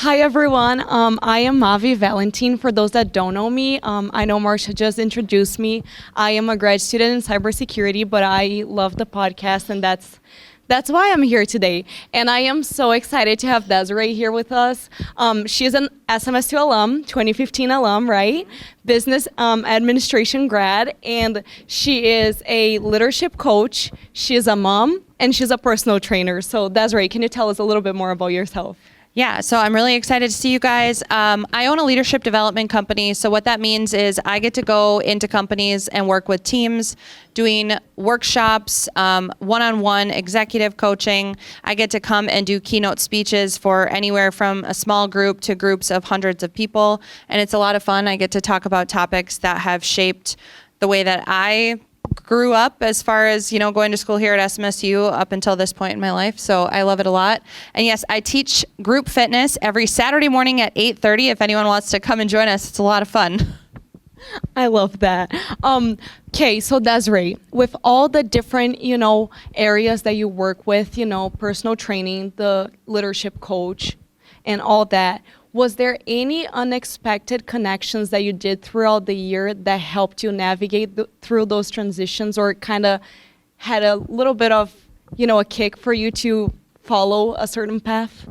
Hi everyone, I am Mavi Valentin. For those that don't know me, I know Marsha just introduced me. I am a grad student in cybersecurity, but I love the podcast, and that's why I'm here today. And I am so excited to have Desiree here with us. She's an SMS2 alum, 2015 alum, right? Business administration grad, and she is a leadership coach. She is a mom, and she's a personal trainer. So Desiree, can you tell us a little bit more about yourself? Yeah, so I'm really excited to see you guys. I own a leadership development company. So what that means is I get to go into companies and work with teams doing workshops, one-on-one executive coaching. I get to come and do keynote speeches for anywhere from a small group to groups of hundreds of people. And it's a lot of fun. I get to talk about topics that have shaped the way that I grew up as far as, going to school here at SMSU up until this point in my life. So I love it a lot. And yes, I teach group fitness every Saturday morning at 8:30. If anyone wants to come and join us, it's a lot of fun. I love that. Okay, so Desiree, with all the different, areas that you work with, personal training, the leadership coach, and all that, was there any unexpected connections that you did throughout the year that helped you navigate through those transitions, or kind of had a little bit of, a kick for you to follow a certain path?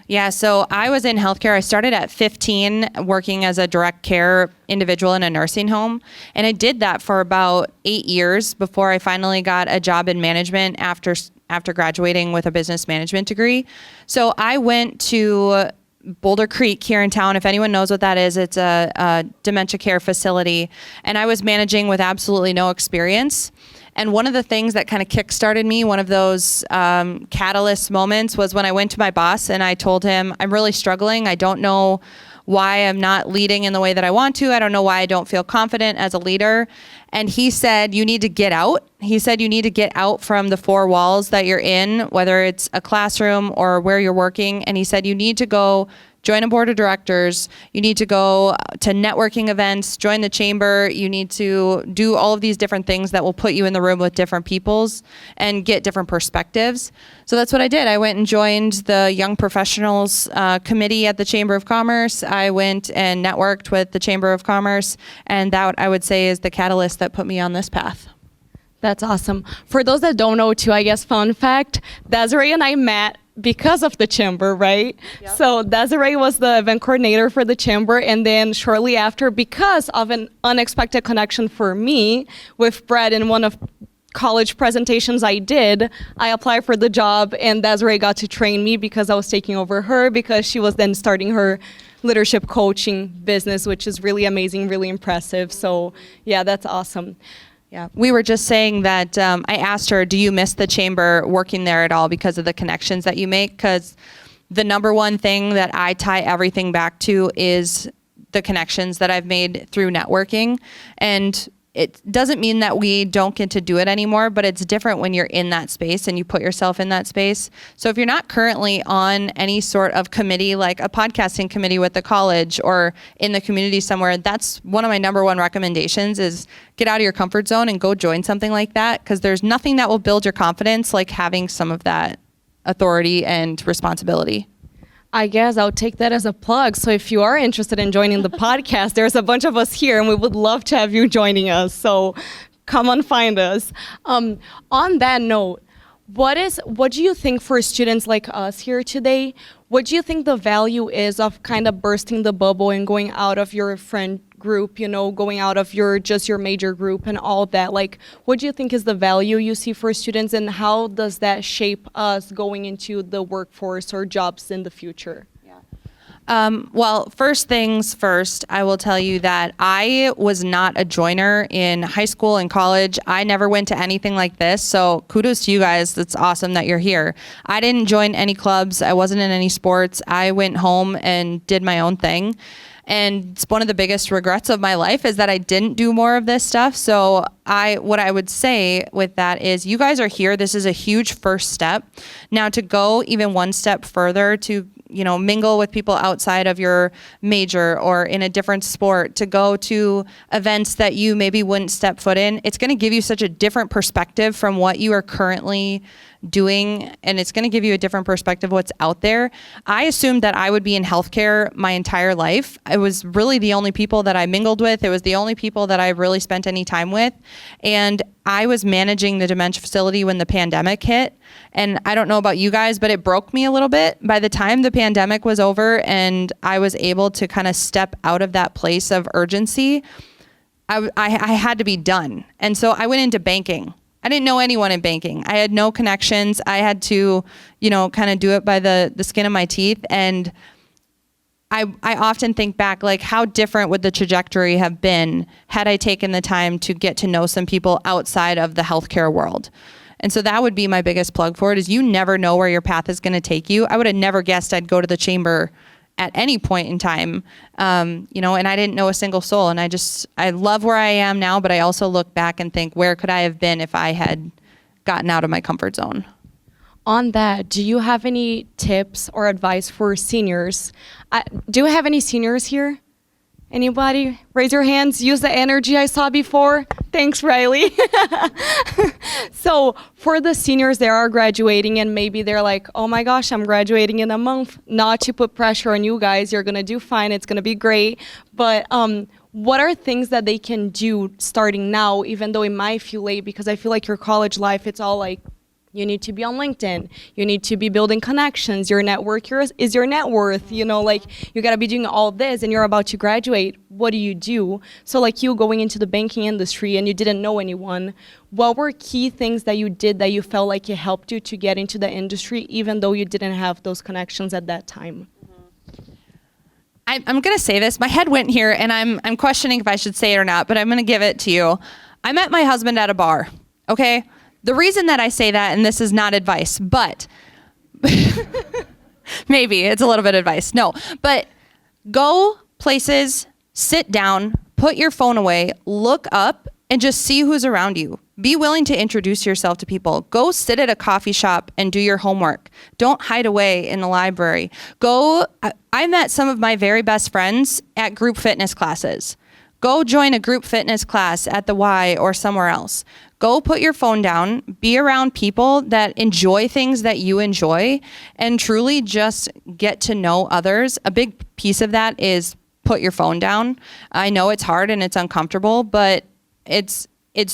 Yeah, so I was in healthcare. I started at 15 working as a direct care individual in a nursing home. And I did that for about 8 years before I finally got a job in management after graduating with a business management degree. So I went to Boulder Creek here in town. If anyone knows what that is, it's a dementia care facility. And I was managing with absolutely no experience. And one of the things that kind of kickstarted me, one of those catalyst moments, was when I went to my boss and I told him, I'm really struggling. I don't know why I'm not leading in the way that I want to. I don't know why I don't feel confident as a leader. And he said, you need to get out. He said, you need to get out from the four walls that you're in, whether it's a classroom or where you're working. And he said, you need to go join a board of directors. You need to go to networking events, join the chamber. You need to do all of these different things that will put you in the room with different peoples and get different perspectives. So that's what I did. I went and joined the Young Professionals Committee at the Chamber of Commerce. I went and networked with the Chamber of Commerce, and that, I would say, is the catalyst that put me on this path. That's awesome. For those that don't know too, I guess fun fact, Desiree and I met because of the chamber, right? Yep. So Desiree was the event coordinator for the chamber, and then shortly after, because of an unexpected connection for me with Brett in one of college presentations I did, I applied for the job, and Desiree got to train me because I was taking over her, because she was then starting her leadership coaching business, which is really amazing, really impressive. So yeah, that's awesome. Yeah, we were just saying that I asked her, do you miss the chamber working there at all because of the connections that you make? Because the number one thing that I tie everything back to is the connections that I've made through networking. And it doesn't mean that we don't get to do it anymore, but it's different when you're in that space and you put yourself in that space. So if you're not currently on any sort of committee, like a podcasting committee with the college or in the community somewhere, that's one of my number one recommendations is get out of your comfort zone and go join something like that, because there's nothing that will build your confidence like having some of that authority and responsibility. I guess I'll take that as a plug. So if you are interested in joining the podcast, there's a bunch of us here and we would love to have you joining us. So come on, find us. On that note, what do you think for students like us here today, what do you think the value is of kind of bursting the bubble and going out of your friend group, going out of your major group and all that? Like, what do you think is the value you see for students, and how does that shape us going into the workforce or jobs in the future? Well, first things first, I will tell you that I was not a joiner in high school and college. I never went to anything like this. So kudos to you guys. That's awesome that you're here. I didn't join any clubs. I wasn't in any sports. I went home and did my own thing. And it's one of the biggest regrets of my life is that I didn't do more of this stuff. So what I would say with that is you guys are here. This is a huge first step. Now to go even one step further to mingle with people outside of your major or in a different sport, to go to events that you maybe wouldn't step foot in. It's going to give you such a different perspective from what you are currently doing, and it's going to give you a different perspective of what's out there. I assumed that I would be in healthcare my entire life. It was really the only people that I mingled with. It was the only people that I really spent any time with. And I was managing the dementia facility when the pandemic hit. And I don't know about you guys, but it broke me a little bit. By the time the pandemic was over and I was able to kind of step out of that place of urgency, I had to be done. And so I went into banking. I didn't know anyone in banking. I had no connections. I had to, kind of do it by the skin of my teeth. And I often think back, like, how different would the trajectory have been had I taken the time to get to know some people outside of the healthcare world. And so that would be my biggest plug for it, is you never know where your path is going to take you. I would have never guessed I'd go to the chamber at any point in time, and I didn't know a single soul. And I love where I am now, but I also look back and think, where could I have been if I had gotten out of my comfort zone? On that, do you have any tips or advice for seniors? Do we have any seniors here? Anybody? Raise your hands. Use the energy I saw before. Thanks, Riley. So for the seniors that are graduating and maybe they're like, oh my gosh, I'm graduating in a month. Not to put pressure on you guys. You're going to do fine. It's going to be great. But what are things that they can do starting now, even though it might feel late? Because I feel like your college life, it's all like, you need to be on LinkedIn. You need to be building connections. Your network is your net worth. You got to be doing all this and you're about to graduate. What do you do? So like you going into the banking industry and you didn't know anyone. What were key things that you did that you felt like it helped you to get into the industry, even though you didn't have those connections at that time? I'm going to say this. My head went here and I'm questioning if I should say it or not, but I'm going to give it to you. I met my husband at a bar. Okay. The reason that I say that, and this is not advice, but maybe it's a little bit of advice. No, but go places, sit down, put your phone away, look up, and just see who's around you. Be willing to introduce yourself to people. Go sit at a coffee shop and do your homework. Don't hide away in the library. I met some of my very best friends at group fitness classes. Go join a group fitness class at the Y or somewhere else. Go put your phone down, be around people that enjoy things that you enjoy, and truly just get to know others. A big piece of that is put your phone down. I know it's hard and it's uncomfortable, but it's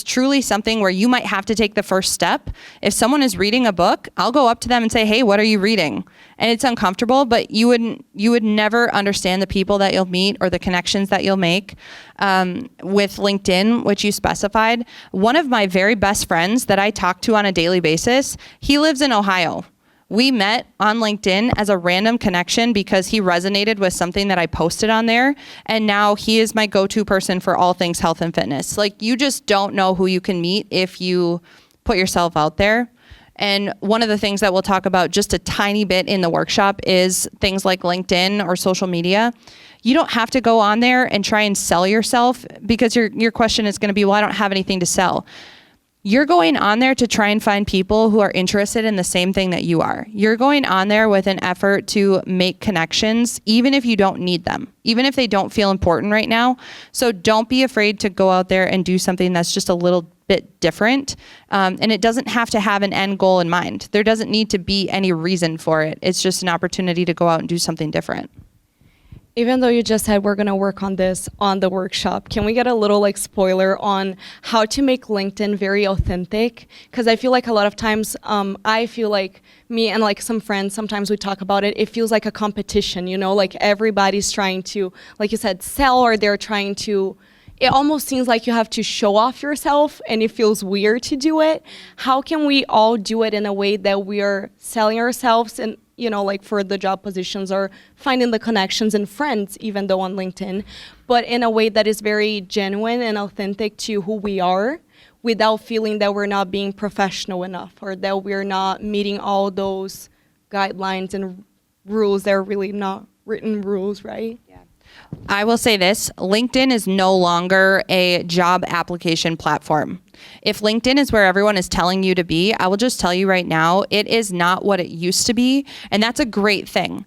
truly something where you might have to take the first step. If someone is reading a book, I'll go up to them and say, hey, what are you reading? And it's uncomfortable, but you would never understand the people that you'll meet or the connections that you'll make. With LinkedIn, which you specified, one of my very best friends that I talk to on a daily basis, he lives in Ohio. We met on LinkedIn as a random connection because he resonated with something that I posted on there. And now he is my go-to person for all things health and fitness. Like, you just don't know who you can meet if you put yourself out there. And one of the things that we'll talk about just a tiny bit in the workshop is things like LinkedIn or social media. You don't have to go on there and try and sell yourself, because your question is going to be, well, I don't have anything to sell. You're going on there to try and find people who are interested in the same thing that you are. You're going on there with an effort to make connections, even if you don't need them, even if they don't feel important right now. So don't be afraid to go out there and do something that's just a little bit different. And it doesn't have to have an end goal in mind. There doesn't need to be any reason for it. It's just an opportunity to go out and do something different. Even though you just said we're going to work on this on the workshop, can we get a little spoiler on how to make LinkedIn very authentic? Because I feel like a lot of times I feel like me and some friends, sometimes we talk about it, it feels like a competition, like everybody's trying to, like you said, sell, or they're trying to, it almost seems like you have to show off yourself and it feels weird to do it. How can we all do it in a way that we are selling ourselves and for the job positions or finding the connections and friends, even though on LinkedIn, but in a way that is very genuine and authentic to who we are, without feeling that we're not being professional enough or that we're not meeting all those guidelines and rules that are really not written rules, right? Yeah. I will say this, LinkedIn is no longer a job application platform. If LinkedIn is where everyone is telling you to be, I will just tell you right now, it is not what it used to be. And that's a great thing.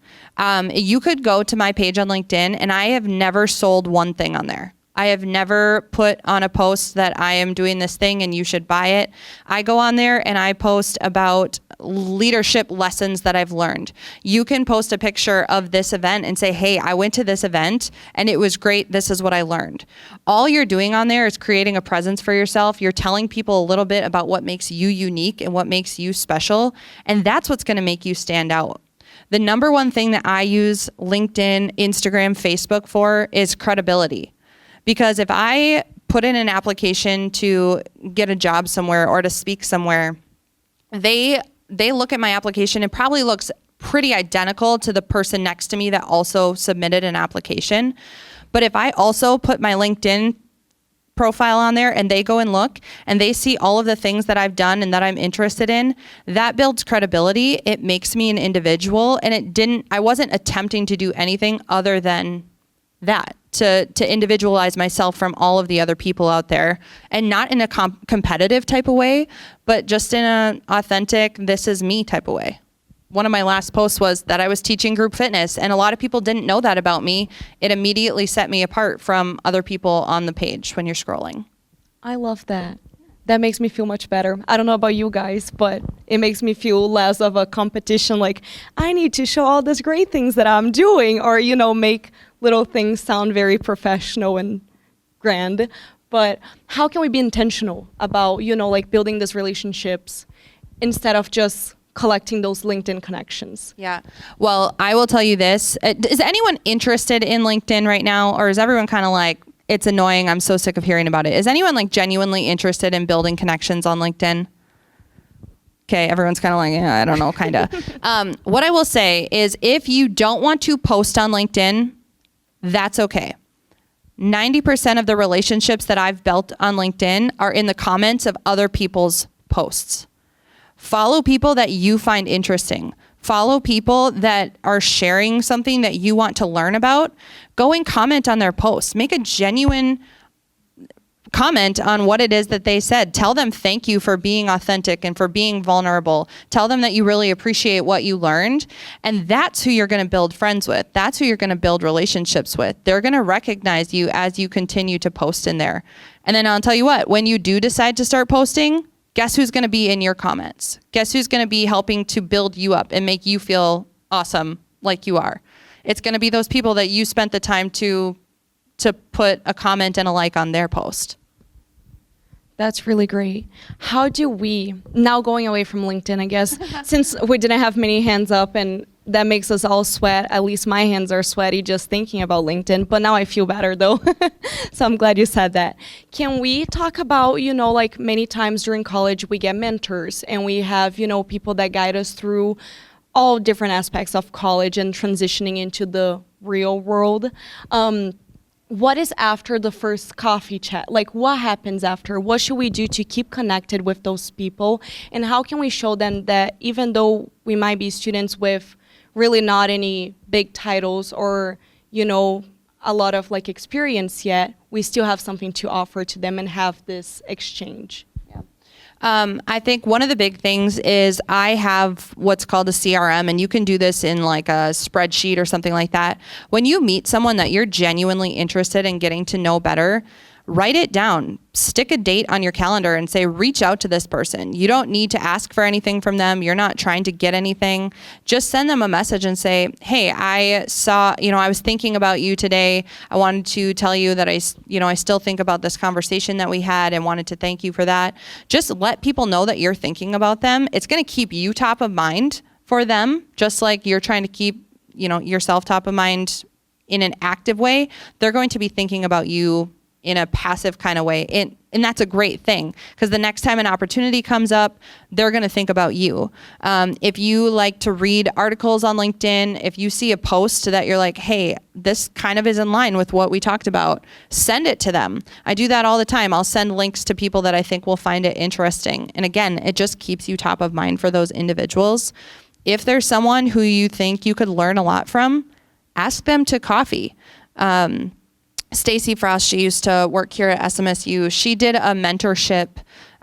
You could go to my page on LinkedIn and I have never sold one thing on there. I have never put on a post that I am doing this thing and you should buy it. I go on there and I post about leadership lessons that I've learned. You can post a picture of this event and say, hey, I went to this event and it was great. This is what I learned. All you're doing on there is creating a presence for yourself. You're telling people a little bit about what makes you unique and what makes you special. And that's what's going to make you stand out. The number one thing that I use LinkedIn, Instagram, Facebook for is credibility. Because if I put in an application to get a job somewhere or to speak somewhere, they look at my application. It probably looks pretty identical to the person next to me that also submitted an application. But if I also put my LinkedIn profile on there and they go and look and they see all of the things that I've done and that I'm interested in, that builds credibility. It makes me an individual, and I wasn't attempting to do anything other than that, to individualize myself from all of the other people out there, and not in a competitive type of way, but just in an authentic, this is me type of way. One of my last posts was that I was teaching group fitness, and a lot of people didn't know that about me. It immediately set me apart from other people on the page when you're scrolling. I love that. That makes me feel much better. I don't know about you guys, but it makes me feel less of a competition, like I need to show all these great things that I'm doing, or, make little things sound very professional and grand. But how can we be intentional about, building these relationships instead of just collecting those LinkedIn connections? Yeah. Well, I will tell you this. Is anyone interested in LinkedIn right now? Or is everyone kind of like, it's annoying, I'm so sick of hearing about it? Is anyone genuinely interested in building connections on LinkedIn? Okay, everyone's kind of like, yeah, I don't know, kind of. What I will say is if you don't want to post on LinkedIn, that's okay. 90% of the relationships that I've built on LinkedIn are in the comments of other people's posts. Follow people that you find interesting. Follow people that are sharing something that you want to learn about. Go and comment on their posts. Make a genuine comment on what it is that they said. Tell them thank you for being authentic and for being vulnerable. Tell them that you really appreciate what you learned. And that's who you're going to build friends with. That's who you're going to build relationships with. They're going to recognize you as you continue to post in there. And then I'll tell you what, when you do decide to start posting, guess who's going to be in your comments? Guess who's going to be helping to build you up and make you feel awesome like you are? It's going to be those people that you spent the time to put a comment and a like on their post. That's really great. How do we, now going away from LinkedIn, I guess, since we didn't have many hands up and that makes us all sweat, at least my hands are sweaty just thinking about LinkedIn, but now I feel better though. So I'm glad you said that. Can we talk about, many times during college we get mentors and we have, people that guide us through all different aspects of college and transitioning into the real world. What is after the first coffee chat? What happens after? What should we do to keep connected with those people? And how can we show them that even though we might be students with really not any big titles or, a lot of experience yet, we still have something to offer to them and have this exchange? I think one of the big things is I have what's called a CRM, and you can do this in a spreadsheet or something like that. When you meet someone that you're genuinely interested in getting to know better, write it down. Stick a date on your calendar and say, reach out to this person. You don't need to ask for anything from them. You're not trying to get anything. Just send them a message and say, hey, I saw, I was thinking about you today. I wanted to tell you that I still think about this conversation that we had and wanted to thank you for that. Just let people know that you're thinking about them. It's going to keep you top of mind for them, just like you're trying to keep, yourself top of mind in an active way. They're going to be thinking about you in a passive kind of way. And that's a great thing, because the next time an opportunity comes up, they're going to think about you. If you like to read articles on LinkedIn, if you see a post that you're like, hey, this kind of is in line with what we talked about, send it to them. I do that all the time. I'll send links to people that I think will find it interesting. And again, it just keeps you top of mind for those individuals. If there's someone who you think you could learn a lot from, ask them to coffee. Stacy Frost, she used to work here at SMSU. She did a mentorship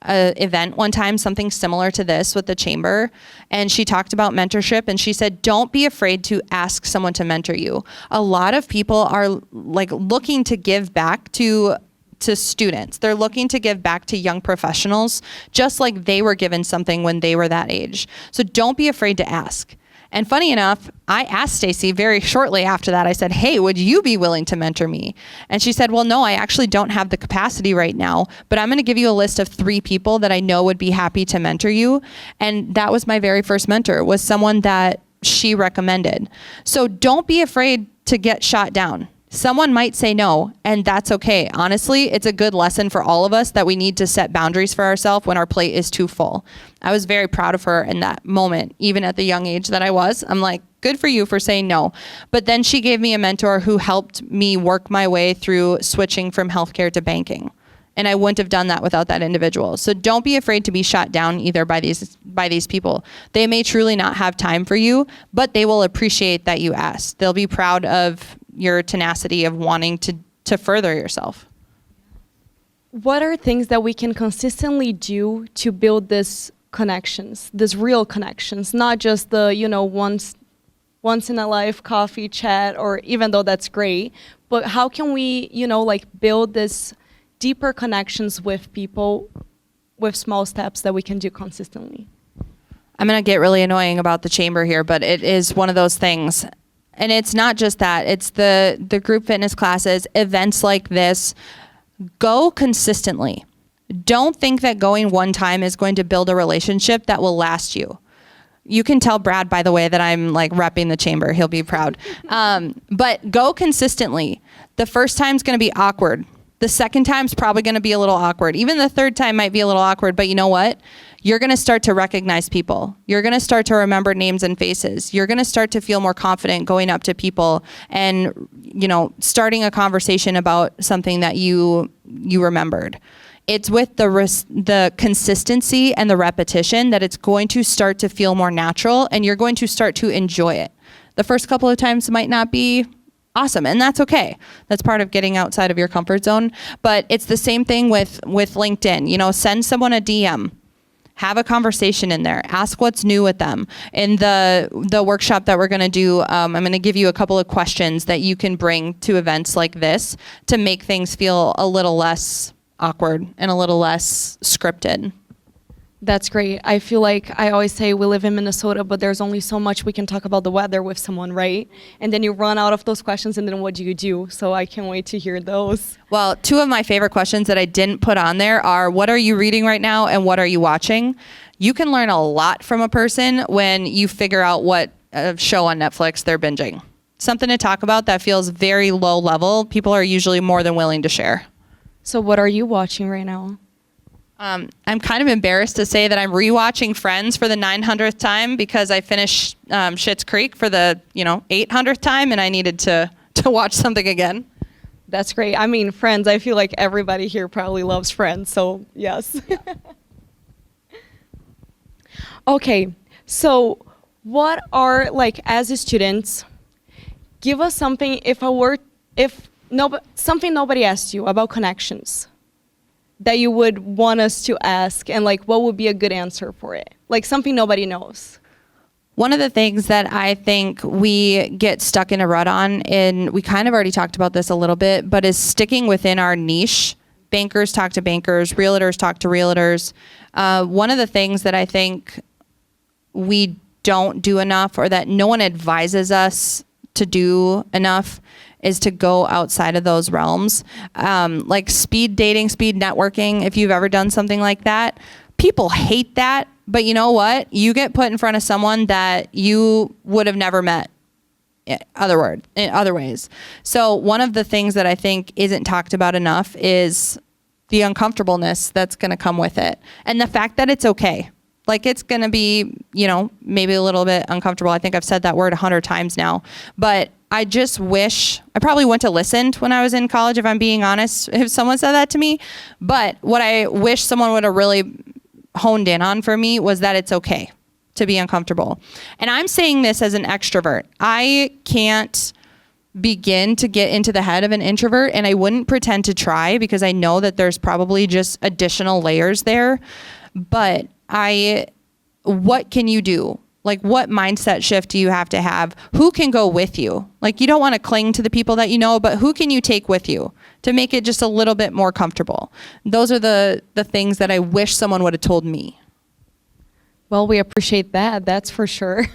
event one time, something similar to this with the chamber. And she talked about mentorship, and she said, don't be afraid to ask someone to mentor you. A lot of people are like looking to give back to students. They're looking to give back to young professionals, just like they were given something when they were that age. So don't be afraid to ask. And funny enough, I asked Stacy very shortly after that, I said, hey, would you be willing to mentor me? And she said, well, no, I actually don't have the capacity right now, but I'm going to give you a list of 3 people that I know would be happy to mentor you. And that was my very first mentor, was someone that she recommended. So don't be afraid to get shot down. Someone might say no, and that's okay. Honestly, it's a good lesson for all of us that we need to set boundaries for ourselves when our plate is too full. I was very proud of her in that moment, even at the young age that I was. I'm like, good for you for saying no. But then she gave me a mentor who helped me work my way through switching from healthcare to banking. And I wouldn't have done that without that individual. So don't be afraid to be shot down either by these people. They may truly not have time for you, but they will appreciate that you asked. They'll be proud of your tenacity of wanting to further yourself. What are things that we can consistently do to build these connections, these real connections, not just the, once in a life coffee chat, or even though that's great, but how can we, build this deeper connections with people with small steps that we can do consistently? I'm going to get really annoying about the chamber here, but it is one of those things. And it's not just that, it's the group fitness classes, events like this. Go consistently. Don't think that going one time is going to build a relationship that will last you. You can tell Brad, by the way, that I'm like repping the chamber. He'll be proud. But go consistently. The first time's going to be awkward. The second time's probably going to be a little awkward. Even the third time might be a little awkward, but you know what? You're going to start to recognize people. You're going to start to remember names and faces. You're going to start to feel more confident going up to people and, starting a conversation about something that you remembered. It's with the consistency and the repetition that it's going to start to feel more natural, and you're going to start to enjoy it. The first couple of times might not be awesome, and that's okay. That's part of getting outside of your comfort zone. But it's the same thing with LinkedIn. Send someone a DM. Have a conversation in there. Ask what's new with them. In the workshop that we're going to do, I'm going to give you a couple of questions that you can bring to events like this to make things feel a little less awkward and a little less scripted. That's great. I feel like I always say we live in Minnesota, but there's only so much we can talk about the weather with someone, right? And then you run out of those questions, and then what do you do? So I can't wait to hear those. Well, 2 of my favorite questions that I didn't put on there are, what are you reading right now and what are you watching? You can learn a lot from a person when you figure out what show on Netflix they're binging. Something to talk about that feels very low level. People are usually more than willing to share. So what are you watching right now? I'm kind of embarrassed to say that I'm rewatching Friends for the 900th time because I finished Schitt's Creek for the 800th time, and I needed to watch something again. That's great. I mean, Friends, I feel like everybody here probably loves Friends, so yes. Okay, so what are, as students, give us something something nobody asked you about connections that you would want us to ask, and what would be a good answer for it? Something nobody knows. One of the things that I think we get stuck in a rut on, and we kind of already talked about this a little bit, but is sticking within our niche. Bankers talk to bankers, realtors talk to realtors. One of the things that I think we don't do enough, or that no one advises us to do enough, is to go outside of those realms. Like speed dating, speed networking, if you've ever done something like that. People hate that, but you know what? You get put in front of someone that you would have never met in other ways. So one of the things that I think isn't talked about enough is the uncomfortableness that's going to come with it. And the fact that it's okay. It's going to be, maybe a little bit uncomfortable. I think I've said that word 100 times now. But I just wish, I probably wouldn't have listened when I was in college, if I'm being honest, if someone said that to me. But what I wish someone would have really honed in on for me was that it's okay to be uncomfortable. And I'm saying this as an extrovert. I can't begin to get into the head of an introvert, and I wouldn't pretend to try because I know that there's probably just additional layers there. But what can you do? Like, what mindset shift do you have to have? Who can go with you? Like, you don't want to cling to the people that you know, but who can you take with you to make it just a little bit more comfortable? Those are the things that I wish someone would have told me. Well, we appreciate that. That's for sure.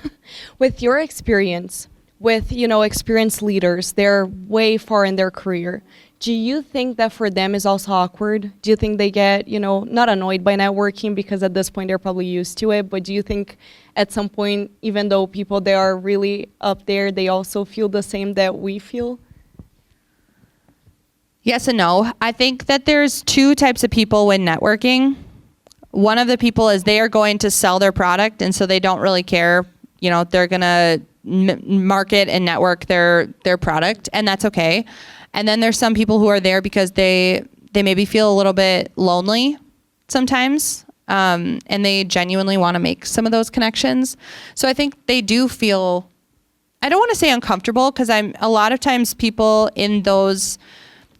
With your experience, with, experienced leaders, they're way far in their career. Do you think that for them is also awkward? Do you think they get, not annoyed by networking because at this point they're probably used to it, but do you think at some point, even though people they are really up there, they also feel the same that we feel? Yes and no. I think that there's two types of people when networking. One of the people is they are going to sell their product, and so they don't really care. They're going to market and network their product, and that's okay. And then there's some people who are there because they maybe feel a little bit lonely sometimes, and they genuinely want to make some of those connections. So I think they do feel, I don't want to say uncomfortable, because a lot of times people in those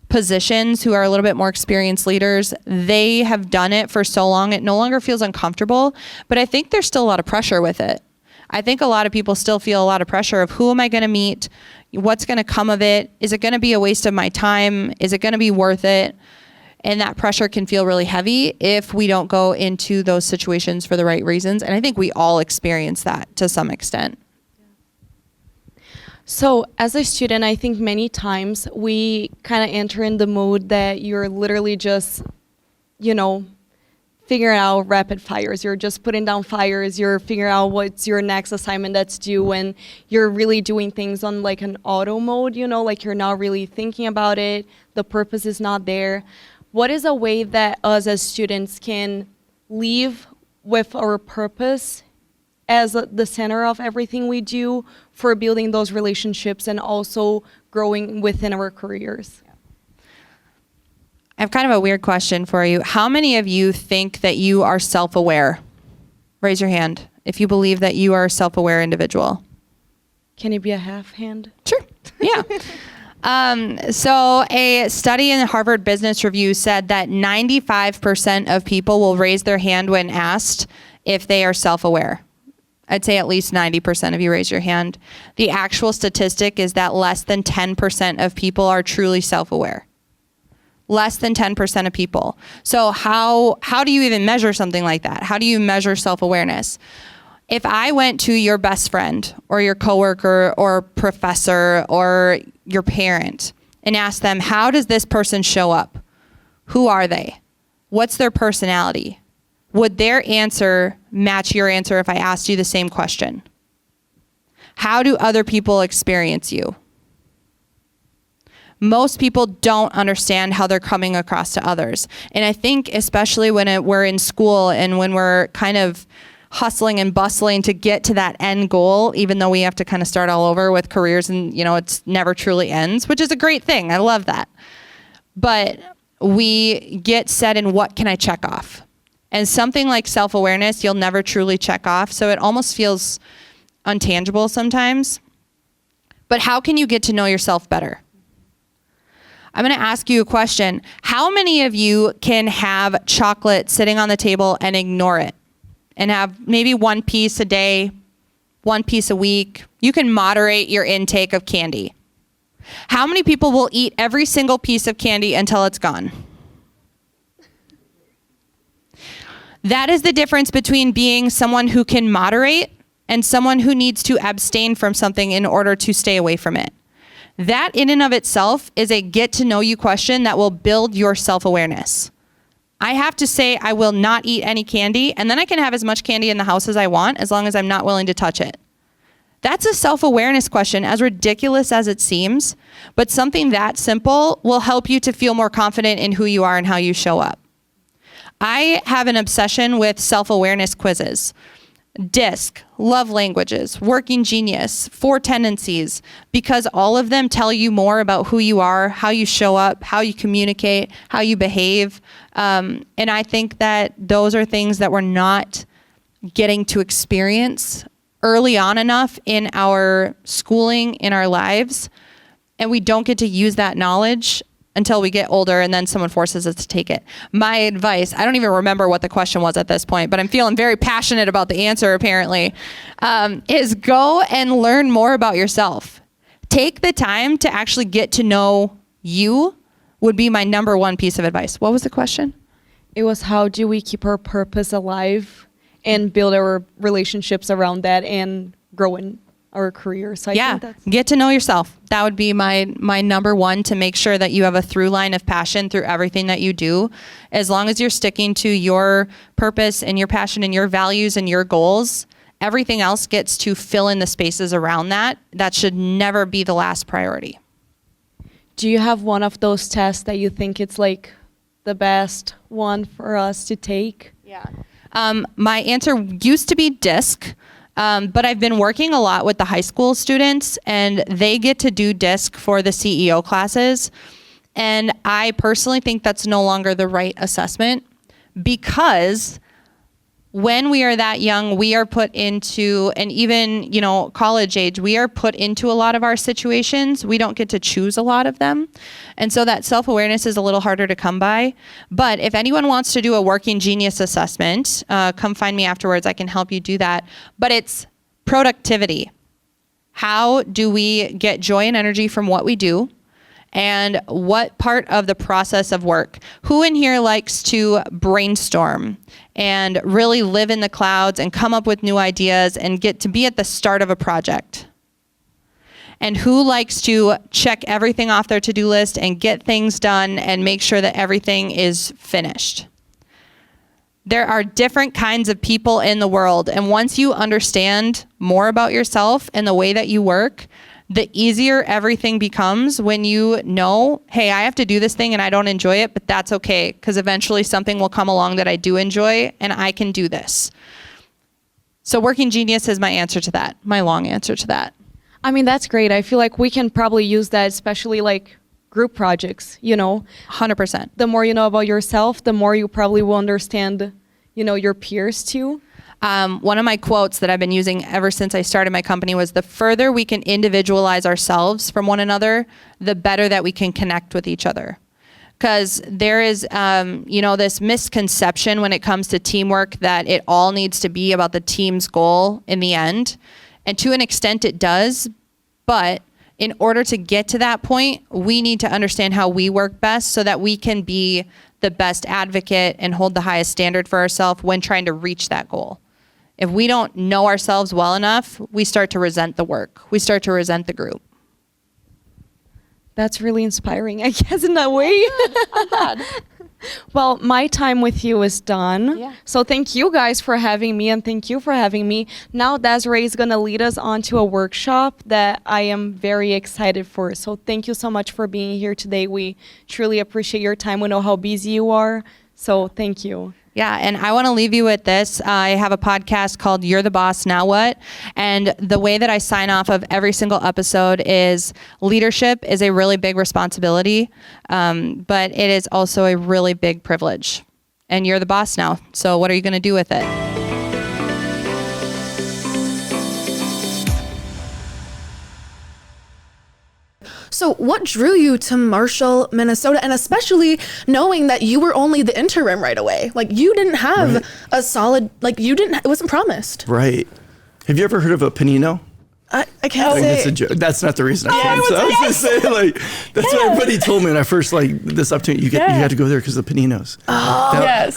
positions who are a little bit more experienced leaders, they have done it for so long, it no longer feels uncomfortable. But I think there's still a lot of pressure with it. I think a lot of people still feel a lot of pressure of who am I going to meet? What's going to come of it? Is it going to be a waste of my time? Is it going to be worth it? And that pressure can feel really heavy if we don't go into those situations for the right reasons. And I think we all experience that to some extent. So as a student, I think many times we kind of enter in the mood that you're literally just, figuring out rapid fires. You're just putting down fires. You're figuring out what's your next assignment that's due, and you're really doing things on like an auto mode, like you're not really thinking about it. The purpose is not there. What is a way that us as students can leave with our purpose as the center of everything we do for building those relationships and also growing within our careers? I have kind of a weird question for you. How many of you think that you are self-aware? Raise your hand if you believe that you are a self-aware individual. Can it be a half hand? Sure. Yeah. So a study in the Harvard Business Review said that 95% of people will raise their hand when asked if they are self-aware. I'd say at least 90% of you raise your hand. The actual statistic is that less than 10% of people are truly self-aware. Less than 10% of people. So how do you even measure something like that? How do you measure self-awareness? If I went to your best friend or your coworker or professor or your parent and asked them, how does this person show up? Who are they? What's their personality? Would their answer match your answer if I asked you the same question? How do other people experience you? Most people don't understand how they're coming across to others. And I think especially when we're in school and when we're kind of hustling and bustling to get to that end goal, even though we have to kind of start all over with careers and, it's never truly ends, which is a great thing. I love that. But we get set in what can I check off? And something like self-awareness, you'll never truly check off. So it almost feels untangible sometimes. But how can you get to know yourself better? I'm going to ask you a question. How many of you can have chocolate sitting on the table and ignore it? And have maybe one piece a day, one piece a week? You can moderate your intake of candy. How many people will eat every single piece of candy until it's gone? That is the difference between being someone who can moderate and someone who needs to abstain from something in order to stay away from it. That in and of itself is a get to know you question that will build your self-awareness. I have to say I will not eat any candy, and then I can have as much candy in the house as I want as long as I'm not willing to touch it. That's a self-awareness question, as ridiculous as it seems, but something that simple will help you to feel more confident in who you are and how you show up. I have an obsession with self-awareness quizzes. DISC, Love Languages, Working Genius, 4 Tendencies, because all of them tell you more about who you are, how you show up, how you communicate, how you behave. And I think that those are things that we're not getting to experience early on enough in our schooling, in our lives. and we don't get to use that knowledge until we get older and then someone forces us to take it. My advice, I don't even remember what the question was at this point, but I'm feeling very passionate about the answer apparently, is go and learn more about yourself. Take the time to actually get to know you would be my number one piece of advice. What was the question? It was, how do we keep our purpose alive and build our relationships around that and grow in our career? So I think that's... get to know yourself. That would be my number one, to make sure that you have a through line of passion through everything that you do. As long as you're sticking to your purpose and your passion and your values and your goals, everything else gets to fill in the spaces around that. That should never be the last priority. Do you have one of those tests that you think it's like the best one for us to take? Yeah. My answer used to be DISC, but I've been working a lot with the high school students, and they get to do DISC for the CEO classes. And I personally think that's no longer the right assessment, because when we are that young, we are put into, and even, college age, we are put into a lot of our situations. We don't get to choose a lot of them. And so that self-awareness is a little harder to come by. But if anyone wants to do a working genius assessment, come find me afterwards. I can help you do that. But it's productivity. How do we get joy and energy from what we do? And what part of the process of work? Who in here likes to brainstorm and really live in the clouds and come up with new ideas and get to be at the start of a project? And who likes to check everything off their to-do list and get things done and make sure that everything is finished? There are different kinds of people in the world, and once you understand more about yourself and the way that you work, the easier everything becomes when you know, hey, I have to do this thing and I don't enjoy it, but that's okay, because eventually something will come along that I do enjoy and I can do this. So working genius is my answer to that, my long answer to that. I mean, that's great. I feel like we can probably use that, especially like group projects, 100%. The more you know about yourself, the more you probably will understand, your peers too. One of my quotes that I've been using ever since I started my company was, the further we can individualize ourselves from one another, the better that we can connect with each other. Because there is, this misconception when it comes to teamwork that it all needs to be about the team's goal in the end. And to an extent it does, but in order to get to that point, we need to understand how we work best so that we can be the best advocate and hold the highest standard for ourselves when trying to reach that goal. If we don't know ourselves well enough, we start to resent the work. We start to resent the group. That's really inspiring, I guess, in that way. I'm glad. Well, my time with you is done. Yeah. So thank you guys for having me, and thank you for having me. Now Desiree is going to lead us on to a workshop that I am very excited for. So thank you so much for being here today. We truly appreciate your time. We know how busy you are. So thank you. Yeah, and I want to leave you with this. I have a podcast called You're the Boss, Now What? And the way that I sign off of every single episode is, leadership is a really big responsibility, but it is also a really big privilege. And you're the boss now. So what are you going to do with it? So what drew you to Marshall, Minnesota, and especially knowing that you were only the interim right away? Like, you didn't have a solid, it wasn't promised. Right. Have you ever heard of a panino? I can't say. It's a joke. That's not the reason I came. So I was going to say, that's what everybody told me when I first, this opportunity, you had to go there because of the paninos. Oh, yes.